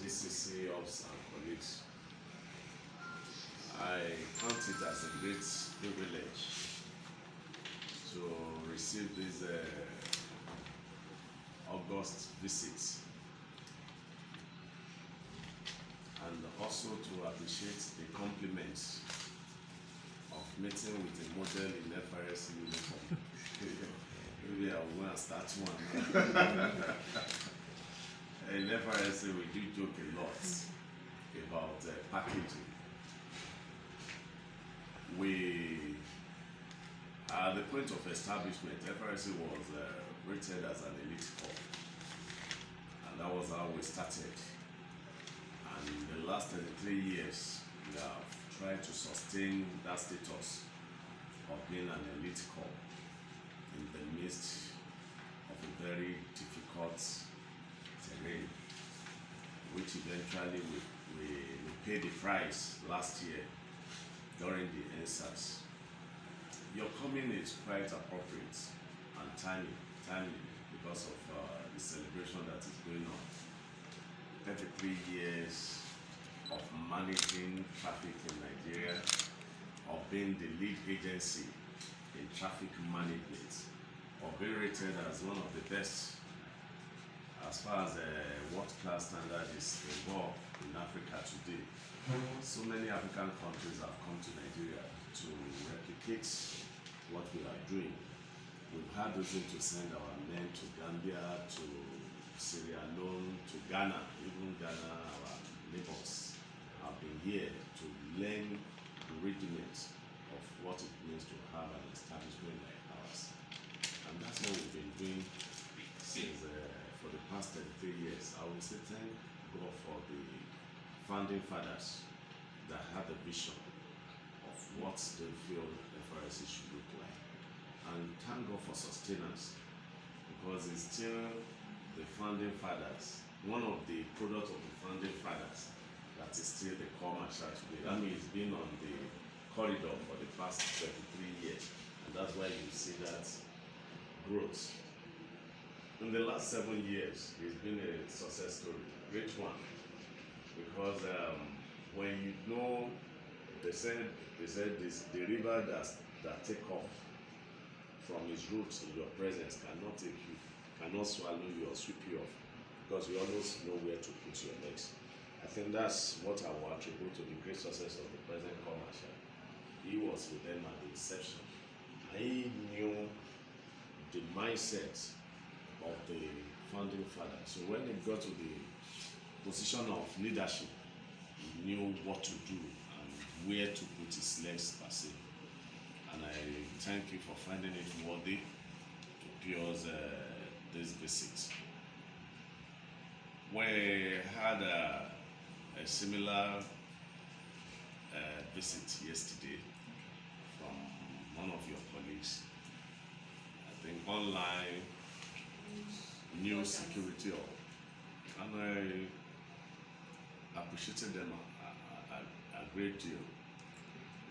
FCC ops and colleagues. I count it as a great privilege to receive this August visit, and also to appreciate the compliments of meeting with a model in FRSC uniform. Maybe I will go and start one. In FRSC, we do joke a lot about packaging. We, at the point of establishment, FRSC was rated as an elite corps, and that was how we started. And in the last 33 years, we have tried to sustain that status of being an elite corps in the midst of a very difficult terrain, which eventually we paid the price last year during the NSAS. Your coming is quite appropriate and timely because of the celebration that is going on. 33 years of managing traffic in Nigeria, of being the lead agency in traffic management, of being rated as one of the best as far as world-class standard is involved in Africa today. So many African countries have come to Nigeria to replicate what we are doing. We've had reason to send our men to Gambia, to Sierra Leone, to Ghana. Even Ghana, our neighbors, have been here to learn the rudiments of what it means to have an establishment like ours. And that's what we've been doing since for the past 33 years. I will say thank God for the founding fathers that had the vision of what they feel FRSC should look like. And thank God for sustenance, because it's still the founding fathers, one of the products of the founding fathers, that is still the core marshal today. That means it's been on the corridor for the past 33 years, and that's why you see that growth. In the last 7 years, it's been a success story, great one, because when you know, they said this, the river that take off from its roots in your presence cannot take you, cannot swallow you or sweep you off, because you always know where to put your legs. I think that's what I will attribute to the great success of the present commercial. He was with them at the inception. He knew the mindset of the founding father. So when he got to the position of leadership, he knew what to do and where to put his legs per se. And I thank you for finding it worthy to pay us this visit. We had a similar visit yesterday from one of your colleagues. I think online news security, and I appreciated them a great deal,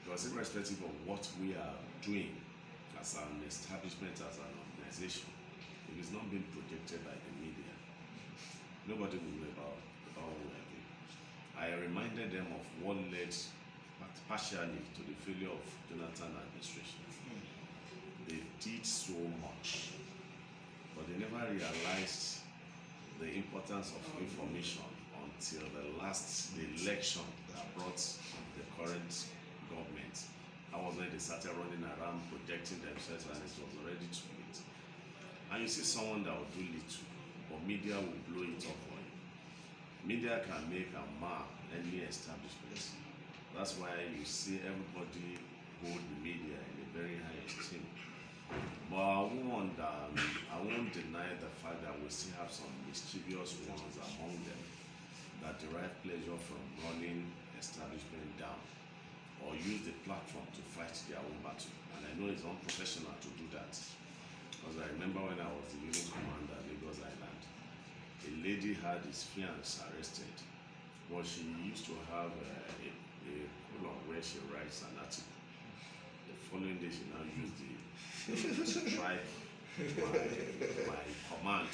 because irrespective of what we are doing as an establishment, as an organization, it is not being projected by the media. Nobody will know about what we are doing. I reminded them of what led partially to the failure of Jonathan administration. They did so much, but they never realized the importance of information until the election that brought the current government. That was when they started running around projecting themselves, and it was already too late. And you see someone that will do little, but media will blow it up for you. Media can make and mar any establishment. That's why you see everybody hold the media in a very high esteem. But I won't deny the fact that we still have some mischievous ones among them that derive pleasure from running establishment down, or use the platform to fight their own battle. And I know it's unprofessional to do that, because I remember when I was the unit commander at Lagos Island, a lady had his fiancé arrested, but she used to have a column where she writes an article. The following day, she now used the strike my command.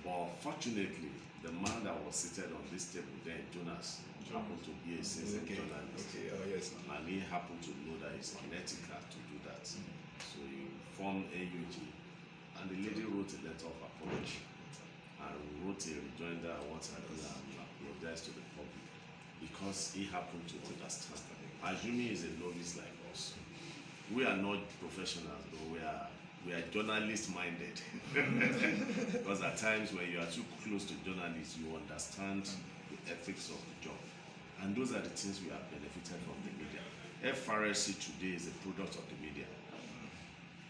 But fortunately, the man that was seated on this table then, Jonas, happened to be a seasoned journalist. Okay, oh yes. And he happened to know that it's unethical to do that. So he formed AUG, and the lady wrote a letter of apology and wrote a rejoinder and what have you, and apologized to the public because he happened to understand. Assuming he's a novice like us, we are not professionals, but we are journalist minded. Because at times when you are too close to journalists, you understand the ethics of the job. And those are the things we have benefited from the media. FRSC today is a product of the media.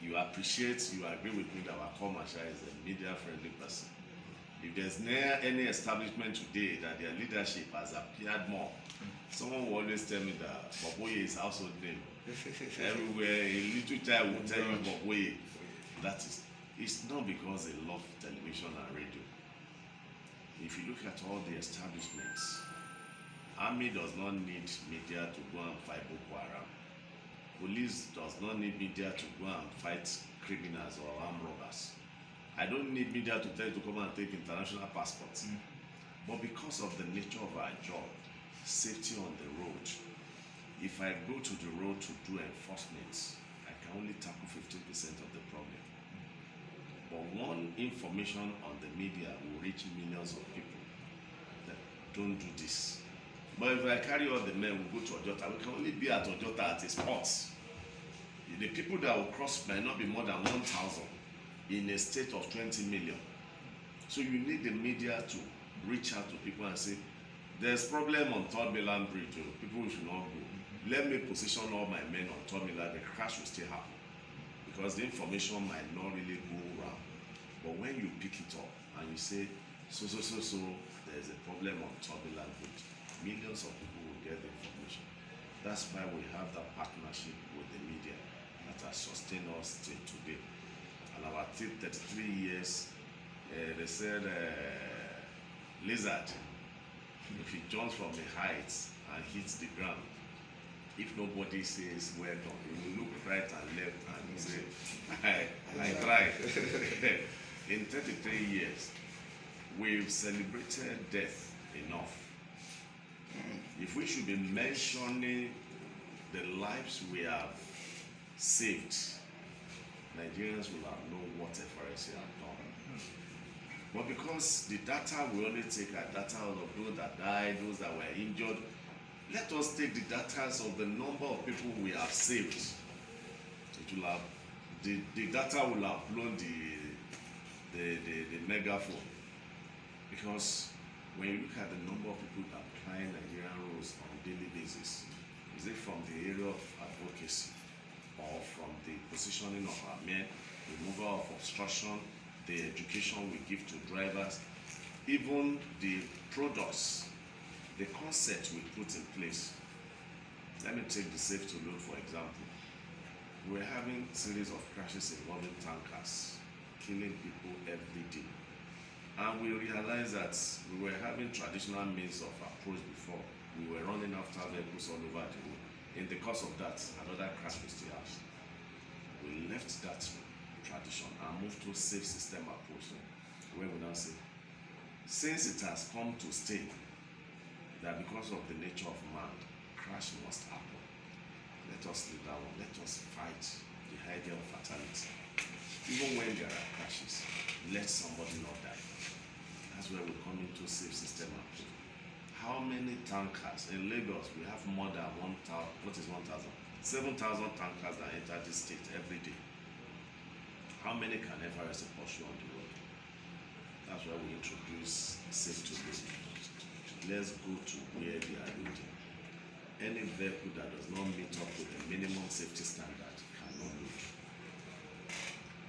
You appreciate, you agree with me that our Masha is a media-friendly person. If there's near any establishment today that their leadership has appeared more, someone will always tell me that Boboye is household name. Everywhere, a little child will tell you Boboye. That is, it's not because they love television and radio. If you look at all the establishments, Army does not need media to go and fight Boko Haram. Police does not need media to go and fight criminals or armed robbers. I don't need media to tell you to come and take international passports. But because of the nature of our job, safety on the road, if I go to the road to do enforcement, I can only tackle 15% of the problem. But one information on the media will reach millions of people that don't do this. But if I carry all the men, we go to Ojota, we can only be at Ojota at a spot. The people that will cross might not be more than 1,000 in a state of 20 million. So you need the media to reach out to people and say, there's problem on Third Mainland Bridge, people should not go. Let me position all my men on Third Mainland, the crash will still happen. Because the information might not really go around. But when you pick it up and you say, so, there's a problem on Third Mainland Bridge, millions of people will get the information. That's why we have that partnership with the media that has sustained us till today. And our 33 years, they said, lizard, if it jumps from the heights and hits the ground, if nobody says well done, you will look right and left and you say, I tried. In 33 years, we've celebrated death enough. If we should be mentioning the lives we have saved, Nigerians will have known what FRSC have done. But because the data we only take are data of those that died, those that were injured, let us take the data of the number of people we have saved. It will have, the data will have blown the megaphone. Because when you look at the number of people that apply Nigerian rules on a daily basis, is it from the area of advocacy or from the positioning of our men, removal of obstruction, the education we give to drivers, even the products, the concept we put in place. Let me take the safe to load for example. We're having a series of crashes involving tankers, killing people every day. And we realized that we were having traditional means of approach before. We were running after vehicles all over the road. In the course of that, another crash was still out. We left that tradition and moved to a safe system approach, where we now say, since it has come to stay, that because of the nature of man, crash must happen. Let us leave that one. Let us fight the idea of fatality. Even when there are crashes, let somebody not die. That's where we come into safe system approach. How many tankers in Lagos? We have more than 1,000. What is 1,000? 7,000 tankers that enter this state every day. How many can FRSC pursue on the road? That's why we introduce safe to load. Let's go to where they are loading. Any vehicle that does not meet up with the minimum safety standard cannot load.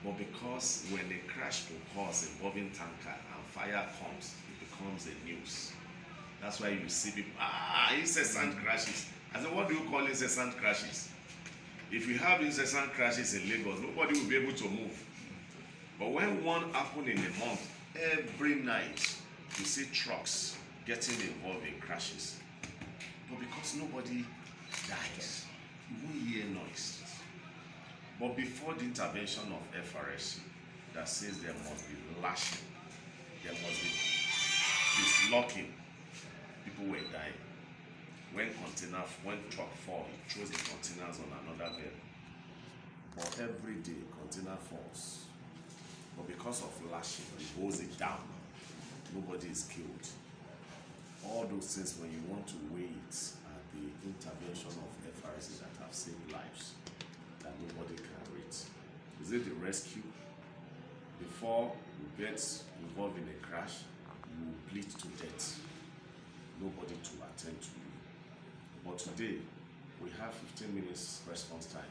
But because when a crash occurs involving tanker and fire comes, it becomes a news. That's why you see people, incessant crashes. I said, what do you call incessant crashes? If you have incessant crashes in Lagos, nobody will be able to move. But when one happens in a month, every night, you see trucks getting involved in crashes. But because nobody dies, you won't hear noise. But before the intervention of FRSC that says there must be lashing, there must be dislocking, people were dying. When truck fall, it throws the containers on another vehicle. But every day, container falls. But because of lashing, it holds it down. Nobody is killed. All those things, when you want to weigh it, are the intervention of FRSC that have saved lives that nobody can rate. Is it the rescue? Before you get involved in a crash, you bleed to death. Nobody to attend to you. But today, we have 15 minutes response time.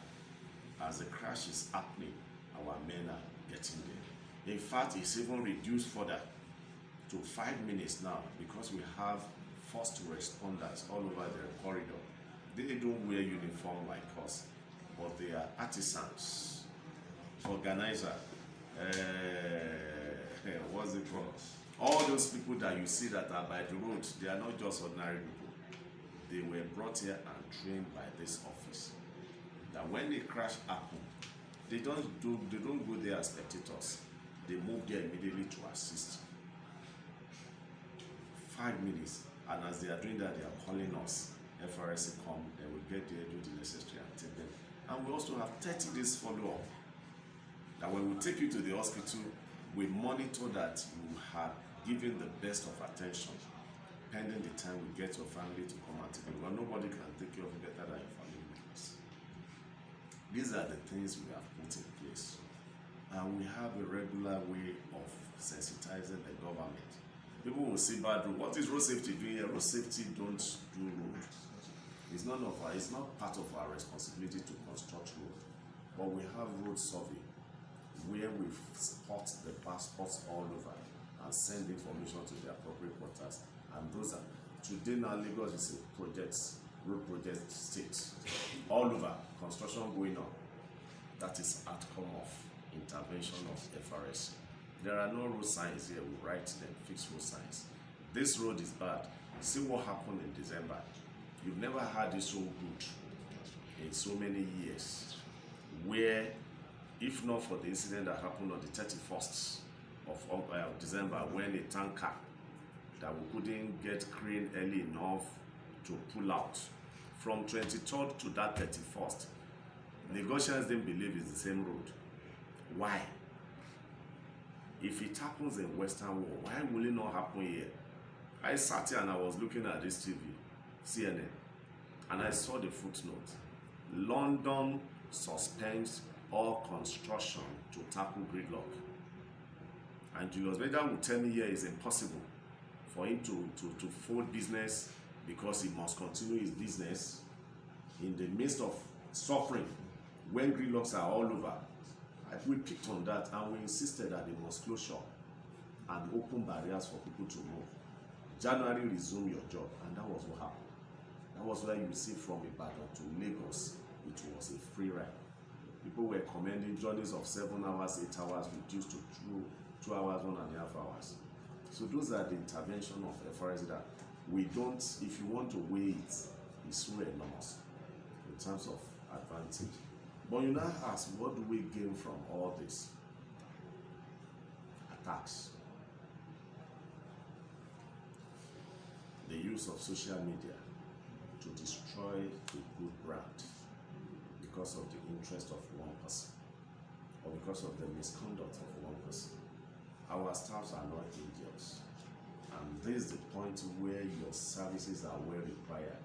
As the crash is happening, our men are getting there. In fact, it's even reduced further to 5 minutes now because we have first responders all over the corridor. They don't wear uniform like us, but they are artisans, organizer, what's it called? All those people that you see that are by the road, they are not just ordinary people. They were brought here and trained by this office. That when the crash happens, they don't go there as spectators. They move there immediately to assist. 5 minutes, and as they are doing that, they are calling us. FRSC come, they will get there, do the necessary, and take them. And we also have 30 days follow-up. That when we take you to the hospital, we monitor that you have given the best of attention, pending the time we get your family to come and take you. Well, nobody can take care of you better than your family members. These are the things we have put in place. And we have a regular way of sensitizing the government. People will see bad road. What is road safety doing here? Road safety don't do road. It's not part of our responsibility to construct road. But we have road survey where we spot the passports all over and send information to the appropriate quarters. And those are, today now Lagos is a road project state. All over, construction going on. That is outcome of intervention of FRSC. There are no road signs here. We write them, fix road signs. This road is bad. See what happened in December. You've never had it so good in so many years, where if not for the incident that happened on the 31st of December, when a tanker that we couldn't get crane early enough to pull out, from 23rd to that 31st, Lagosians didn't believe it's the same road. Why? If it happens in Western World, why will it not happen here? I sat here and I was looking at this TV, CNN, and I saw the footnote. London suspends all construction to tackle gridlock. And Julius Berger will tell me here it's impossible for him to fold business because he must continue his business in the midst of suffering when gridlocks are all over. We picked on that and we insisted that they must close shop and open barriers for people to move. January, resume your job, and that was what happened. That was why you see from Ibadan to Lagos, it was a free ride. People were commending journeys of 7 hours, 8 hours, reduced to 2 hours, 1.5 hours. So those are the intervention of FRSC that we don't, if you want to weigh it, it's so enormous in terms of advantage. But you now ask, what do we gain from all this? Attacks. The use of social media to destroy a good brand because of the interest of one person or because of the misconduct of one person. Our staffs are not angels. And this is the point where your services are well required.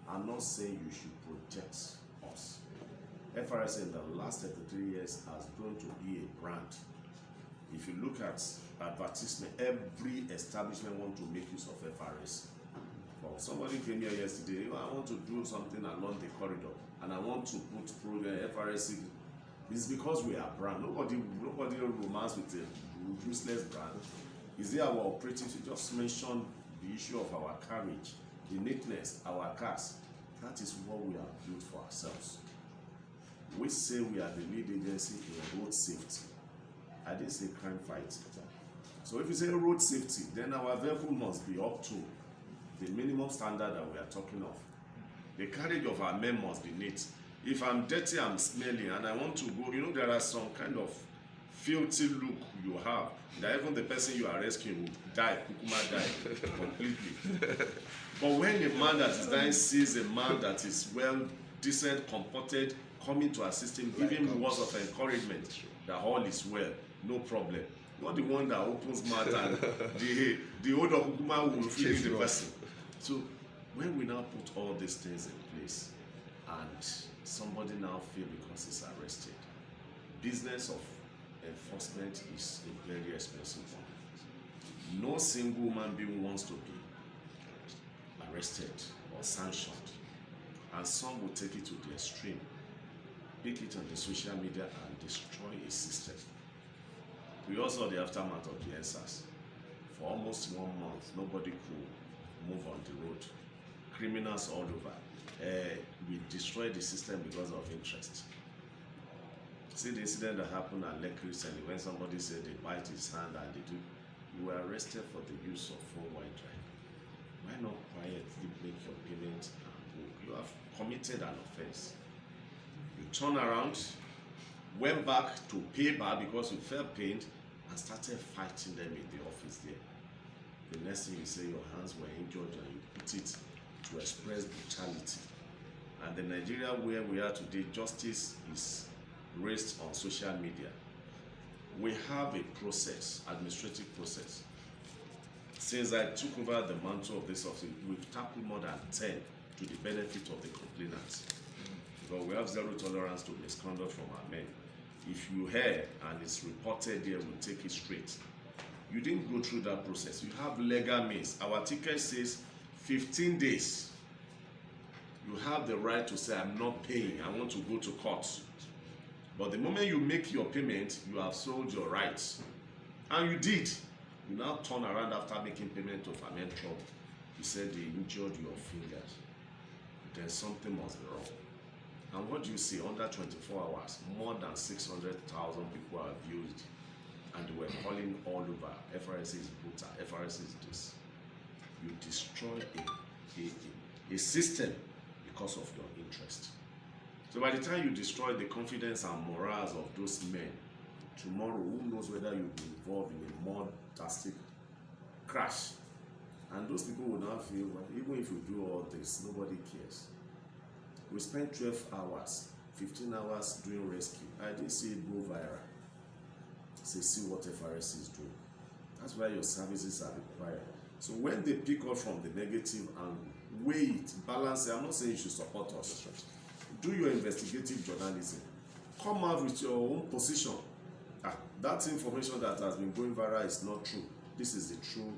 I'm not saying you should project us. FRSC in the last 33 years has grown to be a brand. If you look at advertisement, every establishment wants to make use of FRSC. Well, somebody came here yesterday, I want to do something along the corridor and I want to put FRSC. It's because we are brand. Nobody romance with a useless brand. Is there our operatives? You just mentioned the issue of our carriage, the neatness, our cars. That is what we have built for ourselves. We say we are the lead agency in road safety. I didn't say crime fight. So if you say road safety, then our vehicle must be up to the minimum standard that we are talking of. The carriage of our men must be neat. If I'm dirty, I'm smelly, and I want to go, there are some kind of filthy look you have, that even the person you are rescuing will die, kukuma die completely. But when a man that is dying sees a man that is well, decent, comported, coming to assist him, give him words of encouragement that all is well, no problem. Not the one that opens mouth and the older kukuma will feel the person. So when we now put all these things in place and somebody now feel because he's arrested, business of enforcement is a very expensive one. No single human being wants to be arrested or sanctioned, and some will take it to the extreme, pick it on the social media and destroy a system. We also saw the aftermath of the EndSARS. For almost 1 month, nobody could move on the road. Criminals all over. We destroyed the system because of interest. See the incident that happened at Lekki recently when somebody said they bite his hand and they do. You were arrested for the use of 4-wide drive. Why not quietly make your payment and go? You have committed an offense. You turn around, went back to pay back because you felt pained and started fighting them in the office there. The next thing you say your hands were injured and you put it to express brutality. And the Nigeria where we are today, justice is raised on social media. We have a process, administrative process. Since I took over the mantle of this office, we've tackled more than 10 to the benefit of the complainants. Because we have zero tolerance to misconduct from our men. If you hear and it's reported there, we'll take it straight. You didn't go through that process. You have legal means. Our ticket says 15 days. You have the right to say, I'm not paying, I want to go to court. But the moment you make your payment, you have sold your rights. And you did. You now turn around after making payment to ferment trouble. You said they injured your fingers. Then something must be wrong. And what do you see? Under 24 hours, more than 600,000 people are abused. And they were calling all over. FRSC is brutal. FRSC is this. You destroy a system because of your interest. So by the time you destroy the confidence and morals of those men, tomorrow, who knows whether you'll be involved in a more drastic crash. And those people will now feel, well, even if you do all this, nobody cares. We spent 12 hours, 15 hours doing rescue. I didn't see it go viral. Say, see what FRSC is doing. That's why your services are required. So when they pick up from the negative angle, weigh it, balance it. I'm not saying you should support us. Do your investigative journalism. Come out with your own position. That information that has been going viral is not true. This is the true.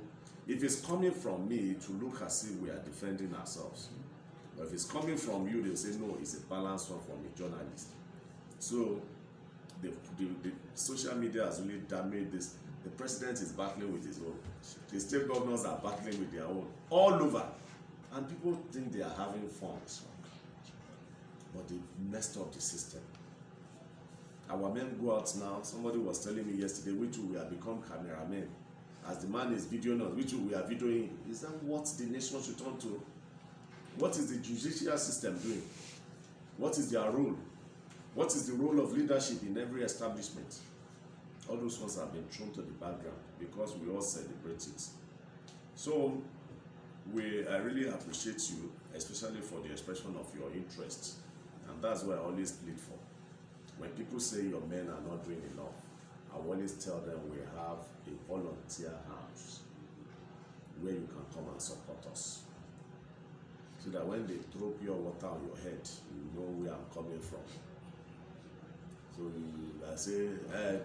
If it's coming from me, to look as if we are defending ourselves. But if it's coming from you, they'll say, no, it's a balanced one from a journalist. So the social media has really damaged this. The president is battling with his own. The state governors are battling with their own. All over. And people think they are having fun. But they messed up the system. Our men go out now. Somebody was telling me yesterday, we too, we have become cameramen. As the man is videoing us, we too, we are videoing. Is that what the nation should turn to? What is the judicial system doing? What is their role? What is the role of leadership in every establishment? All those ones have been thrown to the background because we all celebrate it. So, I really appreciate you, especially for the expression of your interest. And that's what I always plead for. When people say your men are not doing enough, I always tell them we have a volunteer house where you can come and support us. So that when they throw pure water on your head, you know where I'm coming from. So I say,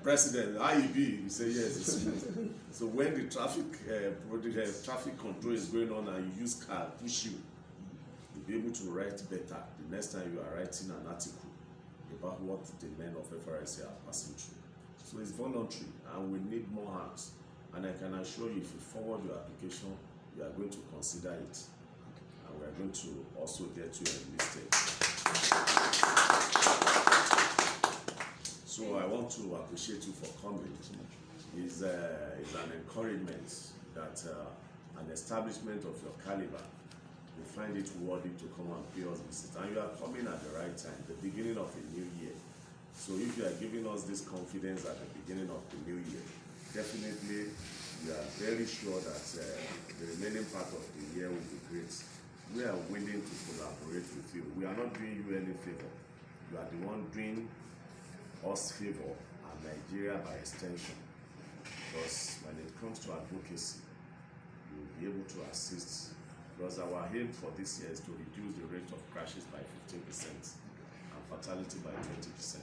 President, how you be? You say, yes, it's smooth. So when the traffic control is going on and you use car, push you'll be able to write better the next time you are writing an article about what the men of FRSC are passing through. So it's voluntary and we need more hands. And I can assure you, if you forward your application, you are going to consider it. And we are going to also get you enlisted. So I want to appreciate you for coming. It's an encouragement that an establishment of your caliber will find it worthy to come and pay us visit. And you are coming at the right time, the beginning of a new year. So if you are giving us this confidence at the beginning of the new year, definitely we are very sure that the remaining part of the year will be great. We are willing to collaborate with you. We are not doing you any favor. You are the one doing us favor and Nigeria by extension. Because when it comes to advocacy, you will be able to assist. Because our aim for this year is to reduce the rate of crashes by 15% and fatality by 20%.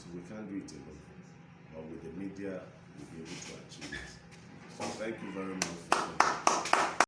So we can't do it alone. But with the media, we'll be able to achieve it. So thank you very much for coming.